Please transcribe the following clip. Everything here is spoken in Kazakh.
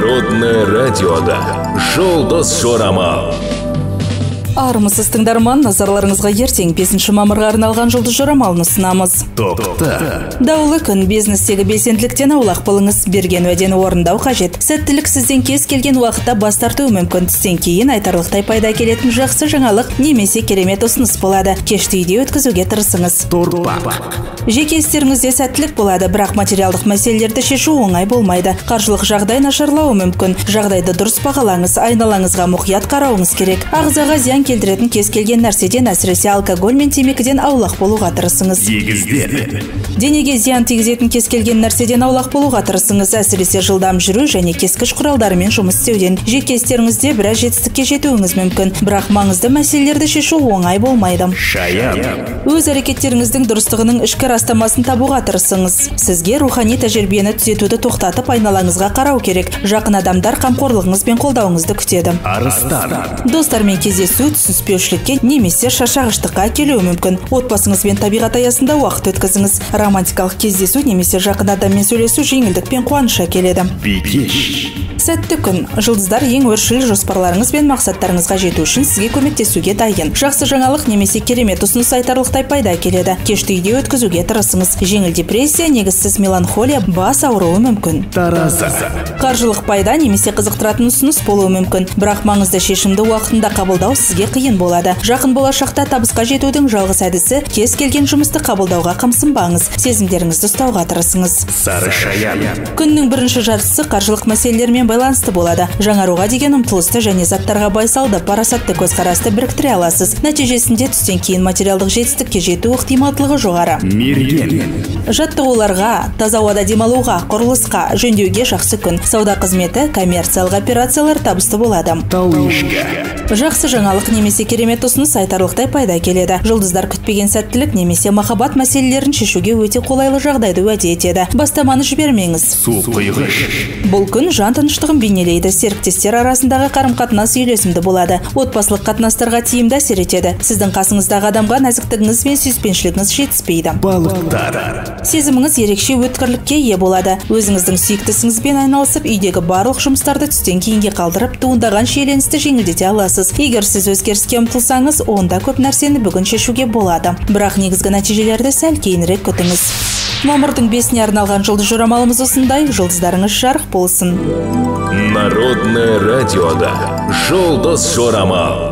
Народное радиода «Жұлдыз жорамал». Армысыз тыңдарман, назарларыңызға ертең 5 мамырға арналған жұлдыз жорамалын ұсынамыз. Тоқта. Даулы күн, бизнестегі белсенділіктен аулақ болыңыз, берген уәдені орындау қажет. Сәттілік сізден кез келген уақытта бас тартуы мүмкін. Түстен кейін айтарлықтай пайда келетін жақсы жаңалық немесе керемет ұсыныс болады. Кешті үйде өткізуге тырысыңыз. Жеке істеріңізде сәттілік болады, бірақ материалдық мәселелерді шешу оңай болмайды. Қаржылық жағдай нашарлауы мүмкін. Жағдайды дұрыс бағалаңыз, айналаңызға мұқият қарауыңыз керек. Ағзаға зиян келтіретін кез келген нәрседен, әсіресе алкоголь мен темекіден аулақ болуға тырысыңыз. Денеге зиян тигізетін кез келген нәрседен аулақ болуға тырысыңыз, әсіресе жылдам жүру және кескіш құралдарымен жұмыс істеуден. Жеке істеріңізде біраз жетістікке жетуіңіз мүмкін, бірақ маңызды мәселелерді шешу оңай болмайды. Өз әрекеттеріңіздің дұрыстығының ішкі растамасын табуға тырысыңыз. Сізге рухани тәжірибені түзетуді тоқтатып, айналаңызға қарау керек. Жақын адамдар қамқорлығыңыз бен қолдауыңызды күтеді. Достармен кездесу түсініспеушілікке немесе шаршағыштыққа келуі мүмкін. Отбасыңызбен табиғат аясында уақыт өткізіңіз. Романтикалық кездесу немесе жақын адаммен сөйлесу жеңілдік пен қуаныш әкеледі. Сәтті күн. Жұлдыздар ең өршіл жоспарларыңыз бен мақсаттарыңызға жету үшін сізге көмектесуге дайын. Жақсы жаңалық немесе керемет ұсыныс айтарлықтай пайда келеді. Кешті үйде өткізуге тырысыңыз. Жеңіл депрессия, негізсіз меланхолия, бас ауруы мүмкін. Қаржылық пайда немесе қызықтыратын ұсыныс болуы мүмкін, бірақ маңызды шешімді уақытында қабылдау сізге қиын болады. Жақын болашақта табысқа жетудің жалғыз әдісі кез келген жұмысты қабылдауға қымсынбаңыз. Сезімдеріңізді ұстауға тырысыңыз. Күннің бірінші жартысы қаржылық мәселелермен байланысты болады. Жаңаруға деген ұмтылысты және заттарға байсалды, парасатты көзқарасты біріктіре аласыз. Нәтижесінде түстен кейін материалдық жетістікке жету ықтималдылығы жоғары. Жаттығуларға, таза ауада демалуға, құрылысқа, жөндеуге жақсы күн. Сауда қызметі, коммерциялық операциялар табысты болады. Жақсы жаңалық немесе керемет ұсыныс айтарлықтай пайда келеді. Жұлдыздар күтпеген сәттілік немесе махаббат мәселелерін шешуге өте қолайлы жағдайды уәде етеді. Бастаманы жібермеңіз. Бұл күн жан тыныштығын бейнелейді. Серіктестер арасындағы қарым-қатынас үйлесімді болады. Отбасылық қатынастарға тиімді әсер етеді. Сіздің қасыңыздағы адамға нәзіктігіңіз бен сүйіспеншілігіңіз жетіспейді. Сезіміңіз ерекше өткірлікке ие болады. Өзіңіздің сүйіктісіңізбен айналысып, үйдегі барлық жұмыстарды түстен кейінге қалдырып, туындаған шиеленісті жеңілдете аласыз. Егер сіз өзгеріске ұмтылсаңыз, онда көп нәрсені бүгін шешуге болады. Бірақ негізгі нәтижелерді сәл кейінірек күтіңіз. Мамырдың 5-іне арналған жұлдыз жорамалымыз осындай. Жұлдыздарыңыз жарық болсын. Народное радиода «Жұлдыз жорамал».